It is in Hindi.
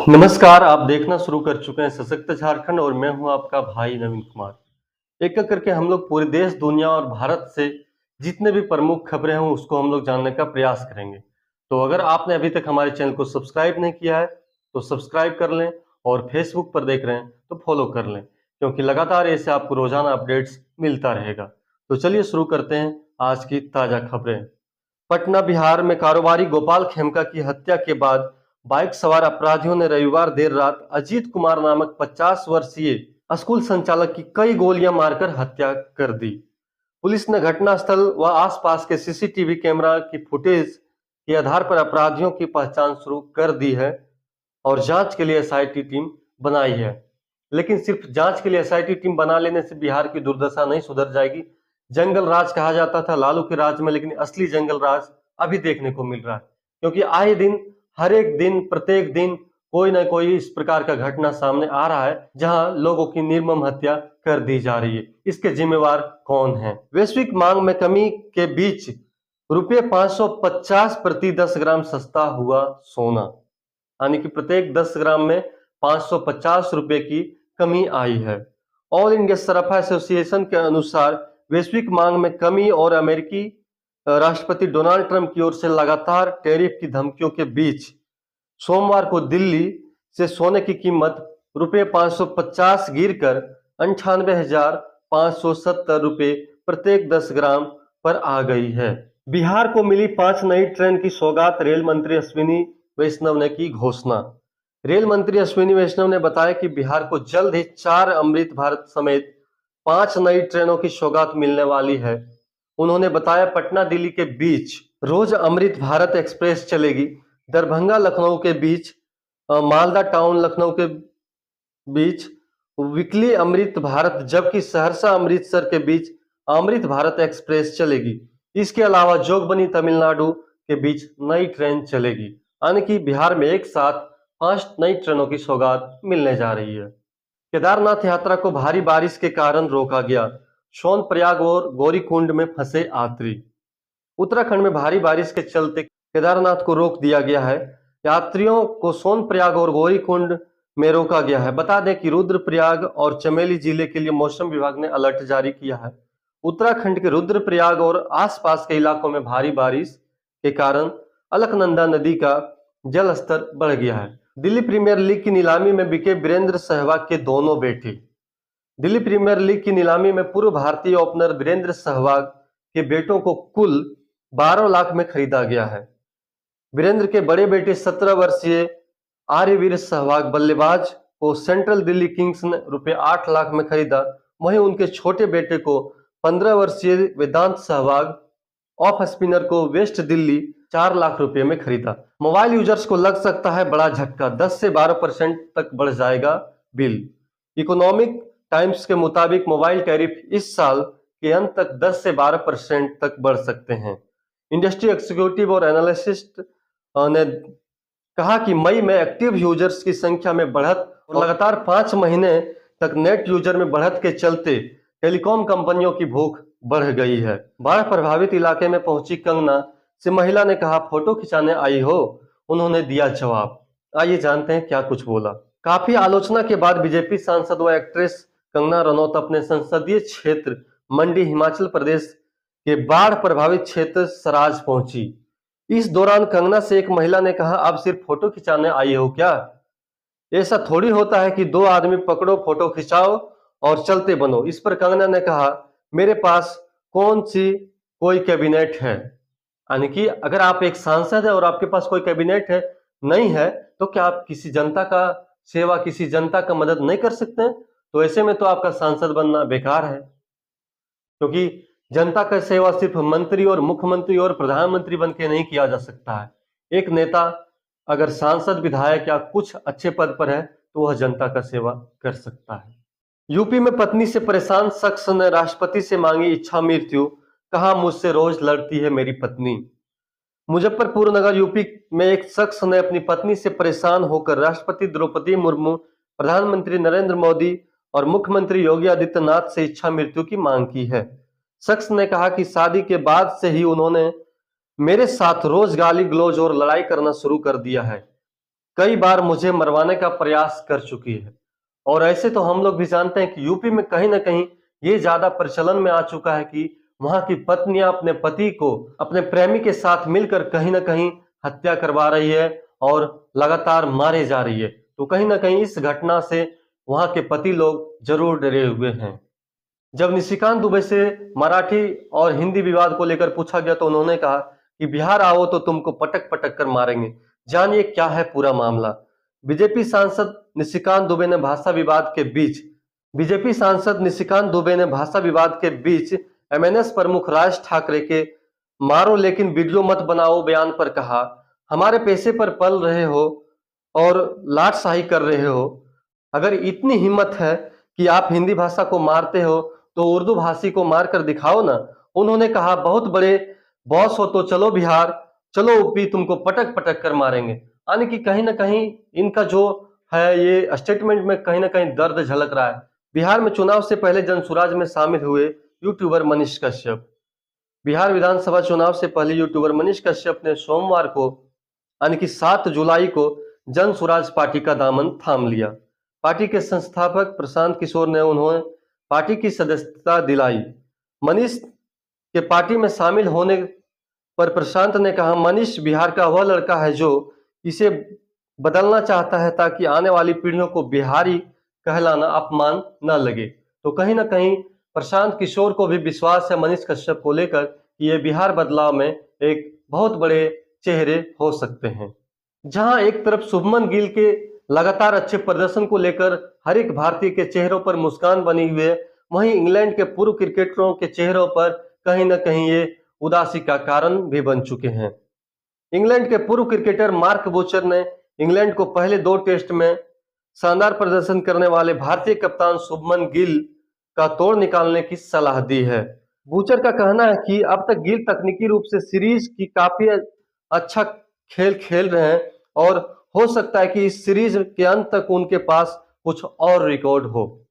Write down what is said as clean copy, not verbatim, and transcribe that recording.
नमस्कार, आप देखना शुरू कर चुके हैं सशक्त झारखंड और मैं हूं आपका भाई नवीन कुमार। एक-एक करके हम लोग पूरे देश, दुनिया और भारत से जितने भी प्रमुख खबरें हैं उसको हम लोग जानने का प्रयास करेंगे। तो अगर आपने अभी तक हमारे चैनल को सब्सक्राइब नहीं किया है, तो सब्सक्राइब कर लें और फेसबुक पर देख रहे हैं तो फॉलो कर लें, क्योंकि लगातार ऐसे आपको रोजाना अपडेट्स मिलता रहेगा। तो चलिए शुरू करते हैं आज की ताज़ा खबरें। पटना बिहार में कारोबारी गोपाल खेमका की हत्या के बाद बाइक सवार अपराधियों ने रविवार देर रात अजीत कुमार नामक 50 वर्षीय स्कूल संचालक की कई गोलियां मारकर हत्या कर दी। पुलिस ने घटनास्थल व आसपास के सीसीटीवी कैमरा की फुटेज के आधार पर अपराधियों की पहचान शुरू कर दी है और जांच के लिए एसआईटी टीम बनाई है। लेकिन सिर्फ जांच के लिए एसआईटी टीम बना लेने से बिहार की दुर्दशा नहीं सुधर जाएगी। जंगल राज कहा जाता था लालू के राज में, लेकिन असली जंगल राज अभी देखने को मिल रहा है, क्योंकि आए दिन, हर एक दिन, प्रत्येक दिन कोई ना कोई इस प्रकार का घटना सामने आ रहा है जहां लोगों की निर्मम हत्या कर दी जा रही है। इसके जिम्मेवार कौन है? वैश्विक मांग में कमी के बीच रुपये 550 प्रति 10 ग्राम सस्ता हुआ सोना, यानी कि प्रत्येक 10 ग्राम में 550 रुपए की कमी आई है। ऑल इंडिया सराफा एसोसिएशन के अनुसार वैश्विक मांग में कमी और अमेरिकी राष्ट्रपति डोनाल्ड ट्रंप की ओर से लगातार टैरिफ की धमकियों के बीच सोमवार को दिल्ली से सोने की कीमत रुपये 550 गिरकर 98,570 रुपये प्रत्येक 10 ग्राम पर आ गई है। बिहार को मिली 5 नई ट्रेन की सौगात, रेल मंत्री अश्विनी वैष्णव ने की घोषणा। रेल मंत्री अश्विनी वैष्णव ने बताया कि बिहार को जल्द ही 4 अमृत भारत समेत 5 नई ट्रेनों की सौगात मिलने वाली है। उन्होंने बताया, पटना दिल्ली के बीच रोज अमृत भारत एक्सप्रेस चलेगी। दरभंगा लखनऊ के बीच, मालदा टाउन लखनऊ के बीच वीकली अमृत भारत, जबकि सहरसा अमृतसर के बीच अमृत भारत एक्सप्रेस चलेगी। इसके अलावा जोगबनी तमिलनाडु के बीच नई ट्रेन चलेगी, यानी कि बिहार में एक साथ 5 नई ट्रेनों की सौगात मिलने जा रही है। केदारनाथ यात्रा को भारी बारिश के कारण रोका गया। सोनप्रयाग और गौरीकुंड में फंसे यात्री। उत्तराखंड में भारी बारिश के चलते केदारनाथ को रोक दिया गया है। यात्रियों को सोनप्रयाग और गौरीकुंड में रोका गया है। बता दें कि रुद्रप्रयाग और चमोली जिले के लिए मौसम विभाग ने अलर्ट जारी किया है। उत्तराखंड के रुद्रप्रयाग और आसपास के इलाकों में भारी बारिश के कारण अलकनंदा नदी का जल स्तर बढ़ गया है। दिल्ली प्रीमियर लीग की नीलामी में बिके वीरेंद्र सहवाग के दोनों बेटे। दिल्ली प्रीमियर लीग की नीलामी में पूर्व भारतीय ओपनर वीरेंद्र सहवाग के बेटों को कुल 12 लाख में खरीदा गया है। वीरेंद्र के बड़े बेटे 17 वर्षीय आर्यवीर सहवाग बल्लेबाज को सेंट्रल दिल्ली किंग्स ने रुपये 8 लाख में खरीदा। वहीं उनके छोटे बेटे को 15 वर्षीय वेदांत सहवाग ऑफ स्पिनर को वेस्ट दिल्ली 4 लाख रुपए में खरीदा। मोबाइल यूजर्स को लग सकता है बड़ा झटका, 10 से 12% तक बढ़ जाएगा बिल। इकोनॉमिक टाइम्स के मुताबिक मोबाइल टैरिफ इस साल के अंत तक 10 से 12% तक बढ़ सकते हैं। इंडस्ट्री एग्जीक्यूटिव और एनालिस्ट ने कहा कि मई में एक्टिव यूजर्स की संख्या में बढ़त और लगातार 5 महीने तक नेट यूजर में बढ़त के चलते टेलीकॉम कंपनियों की भूख बढ़ गई है। बाढ़ प्रभावित इलाके में पहुंची कंगना से महिला ने कहा, फोटो खिंचाने आई हो? उन्होंने दिया जवाब। आइए जानते हैं क्या कुछ बोला। काफी आलोचना के बाद बीजेपी सांसद व एक्ट्रेस कंगना रनौत अपने संसदीय क्षेत्र मंडी हिमाचल प्रदेश के बाढ़ प्रभावित क्षेत्र सराज पहुंची। इस दौरान कंगना से एक महिला ने कहा, आप सिर्फ फोटो खिंचाने आई हो क्या? ऐसा थोड़ी होता है कि 2 आदमी पकड़ो, फोटो खिंचाओ और चलते बनो। इस पर कंगना ने कहा, मेरे पास कौन सी कोई कैबिनेट है? यानी कि अगर आप एक सांसद है और आपके पास कोई कैबिनेट है नहीं है, तो क्या आप किसी जनता का सेवा, किसी जनता का मदद नहीं कर सकते हैं? तो ऐसे में तो आपका सांसद बनना बेकार है, क्योंकि जनता का सेवा सिर्फ मंत्री और मुख्यमंत्री और प्रधानमंत्री बन के नहीं किया जा सकता है। एक नेता अगर सांसद, विधायक या कुछ अच्छे पद पर है तो वह जनता का सेवा कर सकता है। यूपी में पत्नी से परेशान शख्स ने राष्ट्रपति से मांगी इच्छा मृत्यु, कहा, मुझसे रोज लड़ती है मेरी पत्नी। मुजफ्फरपुर नगर यूपी में एक शख्स ने अपनी पत्नी से परेशान होकर राष्ट्रपति द्रौपदी मुर्मू, प्रधानमंत्री नरेंद्र मोदी और मुख्यमंत्री योगी आदित्यनाथ से इच्छा मृत्यु की मांग की है। शख्स ने कहा कि शादी के बाद से ही उन्होंने मेरे साथ रोज गाली गलौज और लड़ाई करना शुरू कर दिया है। कई बार मुझे मरवाने का प्रयास कर चुकी है। और ऐसे तो हम लोग भी जानते हैं कि यूपी में कहीं ना कहीं ये ज्यादा प्रचलन में आ चुका है कि वहां की पत्नियां अपने पति को अपने प्रेमी के साथ मिलकर कहीं ना कहीं हत्या करवा रही है और लगातार मारे जा रही है। तो कहीं ना कहीं इस घटना से वहां के पति लोग जरूर डरे हुए हैं। जब निशिकांत दुबे से मराठी और हिंदी विवाद को लेकर पूछा गया तो उन्होंने कहा कि बिहार आओ तो तुमको पटक पटक कर मारेंगे। जानिए क्या है पूरा मामला। बीजेपी सांसद निशिकांत दुबे ने भाषा विवाद के बीच बीजेपी सांसद निशिकांत दुबे ने भाषा विवाद के बीच एमएनएस प्रमुख राज ठाकरे के मारो लेकिन वीडियो मत बनाओ बयान पर कहा, हमारे पैसे पर पल रहे हो और लाटसाही कर रहे हो। अगर इतनी हिम्मत है कि आप हिंदी भाषा को मारते हो तो उर्दू भाषी को मार कर दिखाओ ना। उन्होंने कहा, बहुत बड़े बॉस हो तो चलो बिहार, चलो यूपी, तुमको पटक पटक कर मारेंगे। यानी कि कहीं ना कहीं इनका जो है ये स्टेटमेंट में कहीं ना कहीं दर्द झलक रहा है। बिहार में चुनाव से पहले जनसुराज में शामिल हुए यूट्यूबर मनीष कश्यप। बिहार विधानसभा चुनाव से पहले यूट्यूबर मनीष कश्यप ने सोमवार को यानी कि 7 जुलाई को जन स्वराज पार्टी का दामन थाम लिया। पार्टी के संस्थापक प्रशांत किशोर ने उन्हें पार्टी की सदस्यता दिलाई। मनीष के पार्टी में शामिल होने पर प्रशांत ने कहा, मनीष बिहार का वह लड़का है जो इसे बदलना चाहता है ताकि आने वाली पीढ़ियों को बिहारी कहलाना अपमान न लगे। तो कहीं ना कहीं प्रशांत किशोर को भी विश्वास है मनीष कश्यप को लेकर कि ये बिहार बदलाव में एक बहुत बड़े चेहरे हो सकते हैं। जहां एक तरफ शुभमन गिल के लगातार अच्छे प्रदर्शन को लेकर हर एक भारतीय के चेहरों पर मुस्कान बनी हुई है, वहीं इंग्लैंड के पूर्व क्रिकेटरों के चेहरों पर कहीं ना कहीं ये उदासी का कारण भी बन चुके हैं। इंग्लैंड के पूर्व क्रिकेटर मार्क बूचर ने इंग्लैंड को पहले 2 टेस्ट में शानदार प्रदर्शन करने वाले भारतीय कप्तान शुभमन गिल का तोड़ निकालने की सलाह दी है। बूचर का कहना है कि अब तक गिल तकनीकी रूप से सीरीज की काफी अच्छा खेल खेल रहे हैं और हो सकता है कि इस सीरीज के अंत तक उनके पास कुछ और रिकॉर्ड हो।